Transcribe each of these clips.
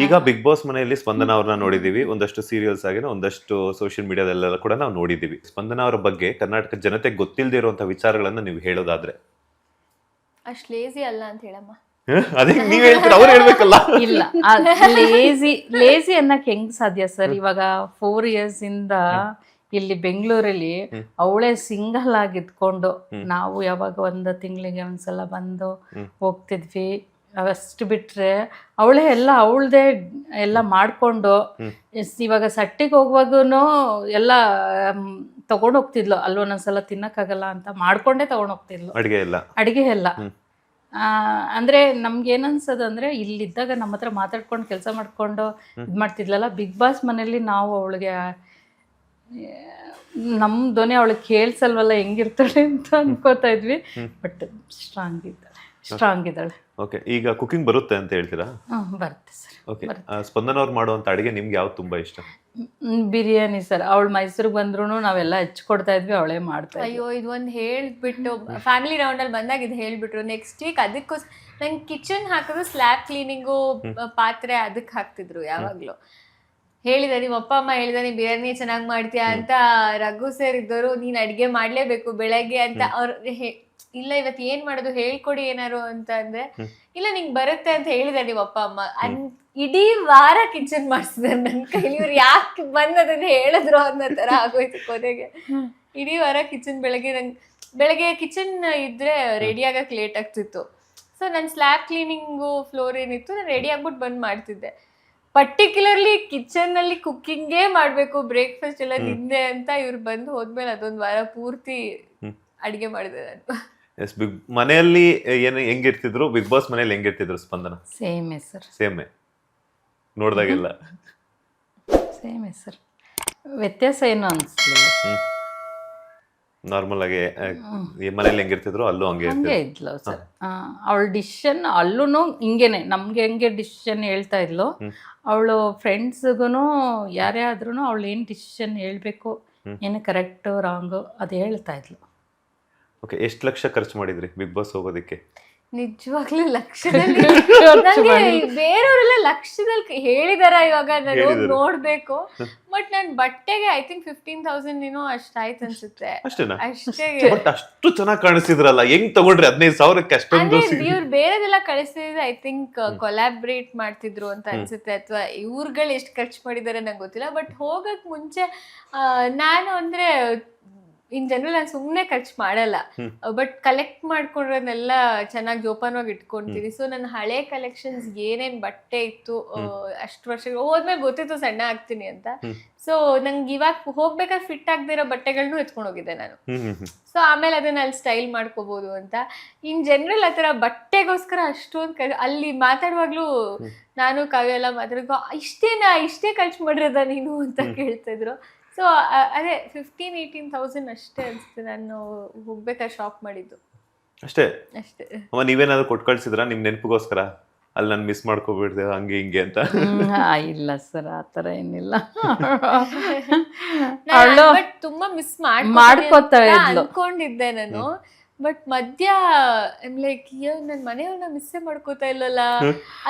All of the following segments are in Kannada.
ಈಗ ಬಿಗ್ ಬಾಸ್ ಮನೆಯಲ್ಲಿ ಸ್ಪಂದನ ಅವ್ರನ್ನ ನೋಡಿದೀವಿ, ಒಂದಷ್ಟು ಸೀರಿಯಲ್ಸ್ ಆಗಿನ ಒಂದಷ್ಟು ಸೋಷಿಯಲ್ ಮೀಡಿಯಾದಲ್ಲೆಲ್ಲ ಕೂಡ ನಾವು ನೋಡಿದೀವಿ. ಸ್ಪಂದನ ಅವರ ಬಗ್ಗೆ ಕರ್ನಾಟಕ ಜನತೆಗೆ ಗೊತ್ತಿಲ್ಲದೆ ಇರುವಂತಹ ವಿಚಾರಗಳನ್ನ ನೀವು ಹೇಳೋದಾದ್ರೆ? ಅಷ್ಟ್ ಲೇಸಿ ಅಲ್ಲ ಅಂತ ಹೇಳಮ್ಮ. ಅದೇ ನೀವ್ ಹೇಳ್ತೀರ, ಅವ್ರು ಹೇಳ್ಬೇಕಲ್ಲ. ಇಲ್ಲ, ಲೇಸಿ ಅನ್ನಕ್ ಹೆಂಗ್ ಸಾಧ್ಯ ಸರ್? ಇವಾಗ 4 years ಇಂದ ಇಲ್ಲಿ ಬೆಂಗಳೂರಲ್ಲಿ ಅವಳೇ ಸಿಂಗಲ್ ಆಗಿ ಇದ್ಕೊಂಡು, ನಾವು ಯಾವಾಗ ಒಂದು ತಿಂಗಳಿಗೆ ಒಂದ್ಸಲ ಬಂದು ಹೋಗ್ತಿದ್ವಿ, ಅಷ್ಟು ಬಿಟ್ರೆ ಅವಳೇ ಎಲ್ಲ ಅವಳದೇ ಎಲ್ಲ ಮಾಡಿಕೊಂಡು, ಇವಾಗ ಸಟ್ಟಿಗೆ ಹೋಗುವಾಗೂ ಎಲ್ಲ ತಗೊಂಡು ಹೋಗ್ತಿದ್ಲು. ಅಲ್ಲಿ ಒಂದೊಂದ್ಸಲ ತಿನ್ನಕ್ಕಾಗಲ್ಲ ಅಂತ ಮಾಡ್ಕೊಂಡೇ ತಗೊಂಡು ಹೋಗ್ತಿದ್ಲು ಅಡುಗೆ ಎಲ್ಲ. ಅಂದರೆ ನಮ್ಗೆ ಏನನ್ಸೋದು ಅಂದರೆ, ಇಲ್ಲಿದ್ದಾಗ ನಮ್ಮ ಹತ್ರ ಮಾತಾಡ್ಕೊಂಡು ಕೆಲಸ ಮಾಡ್ಕೊಂಡು ಇದು ಮಾಡ್ತಿದ್ಲಲ್ಲ. ಬಿಗ್ ಬಾಸ್ ಮನೇಲಿ ನಾವು ಅವಳಿಗೆ ನಮ್ಮ ಧ್ವನಿ ಅವಳಿಗೆ ಕೇಳಿಸಲ್ವಲ್ಲ, ಹೆಂಗಿರ್ತಾಳೆ ಅಂತ ಅನ್ಕೋತಾ ಇದ್ವಿ. ಬಟ್ ಸ್ಟ್ರಾಂಗ್ ಇದ್ದಾಳೆ. ಓಕೆ, ಈಗ ಕುಕಿಂಗ್ ಬರುತ್ತೆ ಅಂತ ಹೇಳ್ತೀರಾ? ಬರುತ್ತೆ ಸರ್. ಓಕೆ, ಸ್ಪಂದನ ಅವ್ರು ಮಾಡುವಂತ ಅಡಿಗೆ ನಿಮ್ಗೆ ಯಾವ್ದು ತುಂಬಾ ಇಷ್ಟ? ಬಿರಿಯಾನಿ ಸರ್. ಅವಳು ಮೈಸೂರಿಗೆ ಬಂದ್ರು ನಾವೆಲ್ಲ ಹಚ್ಕೊಡ್ತಾ ಇದ್ವಿ, ಅವಳೇ ಮಾಡ್ತಾ ಇದ್ವಿ. ಅಯ್ಯೋ, ಇದೊಂದು ಹೇಳ್ಬಿಟ್ಟು ಫ್ಯಾಮಿಲಿ ರೌಂಡಲ್ಲಿ ಬಂದಾಗ ಇದು ಹೇಳ್ಬಿಟ್ರು. ನೆಕ್ಸ್ಟ್ ವೀಕ್ ಅದಕ್ಕೋಸ್ ನಂಗೆ ಕಿಚನ್ ಹಾಕಿದ್ರು, ಸ್ಲ್ಯಾಬ್ ಕ್ಲೀನಿಂಗು, ಪಾತ್ರೆ ಅದಕ್ಕೆ ಹಾಕ್ತಿದ್ರು ಯಾವಾಗಲೂ. ಹೇಳಿದ ನಿಮ್ಮ ಅಪ್ಪ ಅಮ್ಮ ಹೇಳಿದ ನೀ ಬಿರಿಯಾನಿ ಚೆನ್ನಾಗಿ ಮಾಡ್ತೀಯಾ ಅಂತ. ರಘು ಸರ್ ಇದ್ದವರು ನೀನು ಅಡುಗೆ ಮಾಡಲೇಬೇಕು ಬೆಳಗ್ಗೆ ಅಂತ. ಅವ್ರು ಇಲ್ಲ ಇವತ್ತು ಏನ್ ಮಾಡೋದು ಹೇಳ್ಕೊಡಿ ಏನಾರು ಅಂತ ಅಂದ್ರೆ, ಇಲ್ಲ ನಿಂಗೆ ಬರುತ್ತೆ ಅಂತ ಹೇಳಿದಾರೆ ನಿಮ್ಮ ಅಪ್ಪ ಅಮ್ಮ. ಇಡೀ ವಾರ ಕಿಚನ್ ಮಾಡಿಸಿದಾರೆ ನನ್ನ ಕೈಲಿ. ಇವ್ರು ಯಾಕೆ ಬಂದ್ ಅದನ್ನ ಹೇಳಿದ್ರು ಅನ್ನೋ ತರ ಆಗೋಯ್ತು ಕೊನೆಗೆ. ಇಡೀ ವಾರ ಕಿಚನ್ ಬೆಳಗ್ಗೆ ಕಿಚನ್ ಇದ್ರೆ ರೆಡಿ ಆಗಕ್ಕೆ ಲೇಟ್ ಆಗ್ತಿತ್ತು. ಸೊ ನನ್ನ ಸ್ಲ್ಯಾಬ್ ಕ್ಲೀನಿಂಗು, ಫ್ಲೋರ್ ಏನಿತ್ತು, ನಾನು ರೆಡಿ ಆಗ್ಬಿಟ್ಟು ಬಂದ್ ಮಾಡ್ತಿದ್ದೆ. ಪರ್ಟಿಕ್ಯುಲರ್ಲಿ ಕಿಚನ್ ಅಲ್ಲಿ ಕುಕ್ಕಿಂಗೇ ಮಾಡ್ಬೇಕು, ಬ್ರೇಕ್ಫಾಸ್ಟ್ ಎಲ್ಲ ನಿಂದೆ ಅಂತ ಇವ್ರು ಬಂದು ಹೋದ್ಮೇಲೆ ಅದೊಂದು ವಾರ ಪೂರ್ತಿ ಅಡಿಗೆ ಮಾಡಿದೆ ನಾನು. ಬಿಗ್ ಮನೆಯಲ್ಲಿ ಹೆಂಗಿರ್ತಿದ್ರು, ಬಿಗ್ ಬಾಸ್ ಮನೆಯಲ್ಲಿ ಹೆಂಗಿರ್ತಿದ್ರು ಸ್ಪಂದನ? ಸೇಮೇ ಸರ್. ಸೇಮೇ ನೋಡ್ದಾಗೆಲ್ಲ ಸೇಮೇ ಸರ್, ವ್ಯತ್ಯಾಸ ಏನು ಅನ್ಸ್ಲಿಲ್ಲ. ನಾರ್ಮಲ್ ಆಗಿ ಮನೇಲಿ ಹೆಂಗಿರ್ತಿದ್ರು ಅಲ್ಲೂ ಹಂಗೆ ಇದ್ಲು ಸರ್. ಅವಳ ಡಿಸಿಷನ್ ಅಲ್ಲೂ ಹಿಂಗೇನೆ, ನಮ್ಗೆ ಹೆಂಗೆ ಡಿಸಿಷನ್ ಹೇಳ್ತಾ ಇದ್ಲು, ಅವಳು ಫ್ರೆಂಡ್ಸ್ಗೂ ಯಾರೇ ಆದ್ರೂ ಅವಳು ಏನು ಡಿಸಿಷನ್ ಹೇಳ್ಬೇಕು, ಏನು ಕರೆಕ್ಟು ರಾಂಗು ಅದು ಹೇಳ್ತಾ ಇದ್ಲು. ಓಕೆ, ಎಷ್ಟು ಲಕ್ಷ ಖರ್ಚು ಮಾಡಿದ್ರಿ ಬಿಗ್ ಬಾಸ್ ಹೋಗೋದಕ್ಕೆ? ನಿಜವಾಗ್ಲೂ ಲಕ್ಷದಲ್ಲಿ ಬೇರೆಯವರೆಲ್ಲ ಲಕ್ಷದಲ್ಲಿ ಹೇಳಿದಾರ. ಇವಾಗ ನಾನು ಹೋಗಿ ನೋಡ್ಬೇಕು. ಬಟ್ ನನ್ ಬಟ್ಟೆಗೆ ಐ ಥಿಂಕ್ 15,000 ಏನೋ ಅಷ್ಟಾಯ್ತು ಅನ್ಸುತ್ತೆ. ಅಷ್ಟೇ. ಬಟ್ ಅಷ್ಟು ಚೆನ್ನಾಗಿ ಕಾಣಿಸ್ತಿದ್ರಲ್ಲ, ಹೆಂಗ್ ತಗೊಂಡ್ರಿ 15,000ಕ್ಕೆ ಅಷ್ಟೊಂದು? ಇವ್ರು ಬೇರೆದೆಲ್ಲ ಕಳಿಸ್ತಿದ್ರೆ ಐ ಥಿಂಕ್ ಕೊಲಾಬ್ರೇಟ್ ಮಾಡ್ತಿದ್ರು ಅಂತ ಅನ್ಸುತ್ತೆ, ಅಥವಾ ಇವ್ರುಗಳು ಎಷ್ಟು ಖರ್ಚು ಮಾಡಿದಾರೆ ನಂಗೆ ಗೊತ್ತಿಲ್ಲ. ಬಟ್ ಹೋಗಕ್ ಮುಂಚೆ ನಾನು ಅಂದ್ರೆ ಇನ್ ಜನರಲ್ ನಾನು ಸುಮ್ಮನೆ ಖರ್ಚು ಮಾಡಲ್ಲ, ಬಟ್ ಕಲೆಕ್ಟ್ ಮಾಡ್ಕೊಂಡ್ರನ್ನೆಲ್ಲ ಚೆನ್ನಾಗಿ ಜೋಪಾನವಾಗಿ ಇಟ್ಕೊಂತೀನಿ. ಸೊ ನನ್ನ ಹಳೆ ಕಲೆಕ್ಷನ್ಸ್ ಏನೇನ್ ಬಟ್ಟೆ ಇತ್ತು ಅಷ್ಟು ವರ್ಷಗಳು ಹೋದ್ಮೇಲೆ ಗೊತ್ತಿತ್ತು ಸಣ್ಣ ಆಗ್ತೀನಿ ಅಂತ. ಸೊ ನಂಗೆ ಇವಾಗ ಹೋಗ್ಬೇಕಾದ್ರೆ ಫಿಟ್ ಆಗದಿರೋ ಬಟ್ಟೆಗಳನ್ನೂ ಎತ್ಕೊಂಡು ಹೋಗಿದ್ದೆ ನಾನು. ಸೊ ಆಮೇಲೆ ಅದನ್ನ ಅಲ್ಲಿ ಸ್ಟೈಲ್ ಮಾಡ್ಕೋಬಹುದು ಅಂತ. ಇನ್ ಜನರಲ್ ಆ ಥರ ಬಟ್ಟೆಗೋಸ್ಕರ ಅಷ್ಟೊಂದು ಅಲ್ಲಿ ಮಾತಾಡುವಾಗ್ಲೂ ನಾನು ಕಾವ್ಯ ಎಲ್ಲ ಮಾತಾಡೋ ಇಷ್ಟೇ ಖರ್ಚು ಮಾಡಿರೋದ ನೀನು ಅಂತ ಕೇಳ್ತಾ ಇದ್ರು. ಸೊ ಅದೇ 15,000-18,000 ಅಷ್ಟೇ ಅನ್ಸುತ್ತೆ ನಾನು ಹೋಗ್ಬೇಕಾದ್ರೆ ಶಾಪ್ ಮಾಡಿದ್ದು ಅಷ್ಟೇ. ನೀವೇನಾದ್ರು ಕೊಟ್ಟು ಕಳ್ಸಿದ್ರ ನಿಮ್ ನೆನಪಿಗೋಸ್ಕರ, ಅಲ್ಲಿ ನಾನು ಮಿಸ್ ಮಾಡ್ಕೋಬಿಡ್ದೆ ಹಂಗೆ ಹಿಂಗೆ ಅಂತ? ಇಲ್ಲ ಸರ್, ಆ ಥರ ಏನಿಲ್ಲ. ಬಟ್ ತುಂಬಾ ಮಿಸ್ ಮಾಡ್ಕೋತಾ ಅನ್ಕೊಂಡಿದ್ದೆ ನಾನು. ಬಟ್ ಮಧ್ಯ ಲೈಕ್ ನನ್ ಮನೆಯವ್ರನ್ನ ಮಿಸ್ಸೇ ಮಾಡ್ಕೋತಾ ಇಲ್ಲಲ್ಲ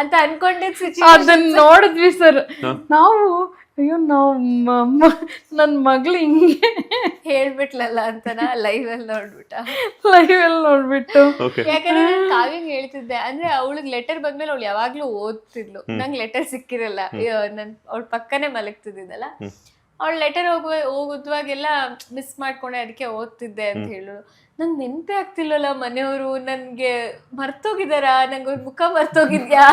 ಅಂತ ಅನ್ಕೊಂಡಿದ್ ಅದನ್ನ ನೋಡಿದ್ವಿ ಸರ್ ನಾವು. ಅಯ್ಯೋ, ನಾವು ನನ್ನ ಮಗಳು ಹಿಂಗೆ ಹೇಳ್ಬಿಟ್ಲಲ್ಲ ಅಂತನಾ ಲೈವ್ ಅಲ್ಲಿ ನೋಡ್ಬಿಟ್ಟು. ಯಾಕಂದ್ರೆ ನಾನು ಕಾವ್ಯಂಗ್ ಹೇಳ್ತಿದ್ದೆ, ಅಂದ್ರೆ ಅವಳಿಗೆ ಲೆಟರ್ ಬಂದ್ಮೇಲೆ ಅವಳು ಯಾವಾಗ್ಲೂ ಓದ್ತಿದ್ಲು, ನಂಗೆ ಲೆಟರ್ ಸಿಕ್ಕಿರಲ್ಲ. ನನ್ ಅವಳ ಪಕ್ಕನೆ ಮಲಗ್ತಿದ್ದಲ್ಲ, ಅವಳು ಲೆಟರ್ ಹೋಗುವಾಗೆಲ್ಲ ಮಿಸ್ ಮಾಡ್ಕೊಂಡೆ, ಅದಕ್ಕೆ ಓದ್ತಿದ್ದೆ ಅಂತ ಹೇಳೋಳು. ನಂಗೆ ನೆನಪೇ ಆಗ್ತಿಲ್ವಲ್ಲ, ಮನೆಯವರು ನನ್ಗೆ ಮರ್ತೋಗಿದಾರ, ನಂಗೆ ಮುಖ ಮರ್ತೋಗಿದ್ಯಾ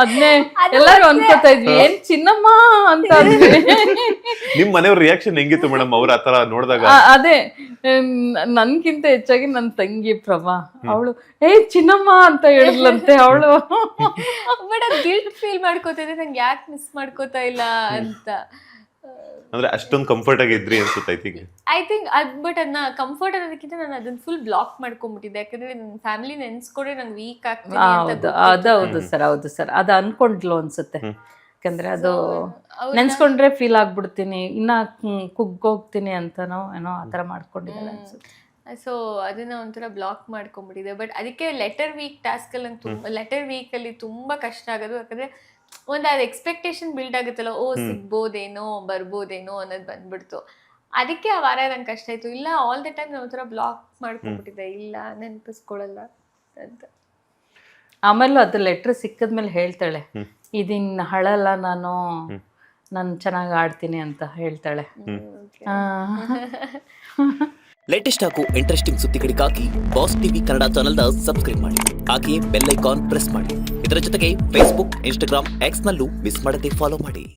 ಅದನ್ನೇ ಎಲ್ಲರೂ ಅನ್ಕೋತಾ ಇದ್ವಿ, ಏನ್ ಚಿನ್ನಮ್ಮ ಅಂತ. ನಿಮ್ ಮನೆಯವ್ರ ರಿಯಾಕ್ಷನ್ ಹೆಂಗಿತ್ತು ಮೇಡಮ್ ಅವ್ರ ಆತರ ನೋಡಿದಾಗ? ಅದೇ ನನ್ಗಿಂತ ಹೆಚ್ಚಾಗಿ ನನ್ನ ತಂಗಿ ಪ್ರಭಾ, ಅವಳು ಚಿನ್ನಮ್ಮ ಅಂತ ಹೇಳಿದ್ಲಂತೆ ಅವಳು. ಬಟ್ ಅದು ಗಿಲ್ಟ್ ಫೀಲ್ ಮಾಡ್ಕೋತಿದ್ದೆ, ನಂಗೆ ಯಾಕೆ ಮಿಸ್ ಮಾಡ್ಕೋತಾ ಇಲ್ಲ ಅಂತ. ಅಂದ್ರೆ ಅಷ್ಟೊಂದು ಕಂಫರ್ಟ್ ಆಗಿ ಇದ್ರಿ ಅನ್ಸುತ್ತೆ ಐ ಥಿಂಕ್ ಬಟ್ ಅದನ್ನ ಕಂಫರ್ಟ್ ಅನ್ನೋದಕ್ಕಿಂತ ನಾನು ಅದನ್ನ ಫುಲ್ ಬ್ಲಾಕ್ ಮಾಡ್ಕೊಂಡ್ಬಿಟ್ಟಿದ್ದೆ. ಯಾಕಂದ್ರೆ ನನ್ನ ಫ್ಯಾಮಿಲಿ ನೆನ್ಸ್ಕೊಂಡ್ರೆ ನಂಗೆ ವೀಕ್ ಆಗ್ತೀನಿ. ಹೌದು ಸರ್, ಹೌದು ಸರ್, ಅದು ಅನ್ಕೊಂಡ್ಲು ಅನ್ಸುತ್ತೆ. ಯಾಕಂದ್ರೆ ಅದು ನೆನ್ಸ್ಕೊಂಡ್ರೆ ಫೀಲ್ ಆಗ್ಬಿಡ್ತೀನಿ, ಇನ್ನ ಕುಗ್ಗೋಗ್ತೀನಿ ಅಂತನೋ ಏನೋ ಆ ಥರ ಮಾಡ್ಕೊಂಡಿದ್ದಾರೆ ಅನ್ಸುತ್ತೆ. ಸೊ ಅದನ್ನ ಒಂಥರ ಬ್ಲಾಕ್ ಮಾಡ್ಕೊಂಡ್ಬಿಟ್ಟಿದೆ. ಬಟ್ ಅದಕ್ಕೆ ಲೆಟರ್ ವೀಕ್ ಟಾಸ್ಕಲ್ಲಿ ನಂಗೆ ಲೆಟರ್ ವೀಕಲ್ಲಿ ತುಂಬ ಕಷ್ಟ ಆಗೋದು. ಯಾಕಂದರೆ ಅದು ಎಕ್ಸ್ಪೆಕ್ಟೇಷನ್ ಬಿಲ್ಡ್ ಆಗುತ್ತಲ್ಲ, ಓ ಸಿಗ್ಬೋದೇನೋ ಬರ್ಬೋದೇನೋ ಅನ್ನೋದು ಬಂದ್ಬಿಡ್ತು. ಅದಕ್ಕೆ ಆ ವಾರ ನಂಗೆ ಕಷ್ಟ ಆಯ್ತು. ಇಲ್ಲ ಆಲ್ ದ ಟೈಮ್ ನಾವು ಥರ ಬ್ಲಾಕ್ ಮಾಡ್ಕೊಂಡ್ಬಿಟ್ಟಿದ್ದೆ, ಇಲ್ಲ ನೆನಪಿಸ್ಕೊಳ್ಳಲ್ಲ ಅಂತ. ಆಮೇಲೆ ಅದು ಲೆಟ್ರ್ ಸಿಕ್ಕದ್ಮೇಲೆ ಹೇಳ್ತಾಳೆ, ಇದಿನ್ ಹಳಲ್ಲ, ನಾನು ಚೆನ್ನಾಗಿ ಆಡ್ತೀನಿ ಅಂತ ಹೇಳ್ತಾಳೆ. ಲೇಟೆಸ್ಟ್ ಹಾಗೂ ಇಂಟ್ರೆಸ್ಟಿಂಗ್ ಸುದ್ದಿಗಳಿಗಾಗಿ ಬಾಸ್ ಟಿವಿ ಕನ್ನಡ ಚಾನೆಲ್ನ ಸಬ್ಸ್ಕ್ರೈಬ್ ಮಾಡಿ. ಹಾಗೆಯೇ ಬೆಲ್ ಐಕಾನ್ ಪ್ರೆಸ್ ಮಾಡಿ. ಇದರ ಜೊತೆಗೆ ಫೇಸ್ಬುಕ್, ಇನ್ಸ್ಟಾಗ್ರಾಮ್, ಎಕ್ಸ್ ನಲ್ಲೂ ಮಿಸ್ ಮಾಡದೆ ಫಾಲೋ ಮಾಡಿ.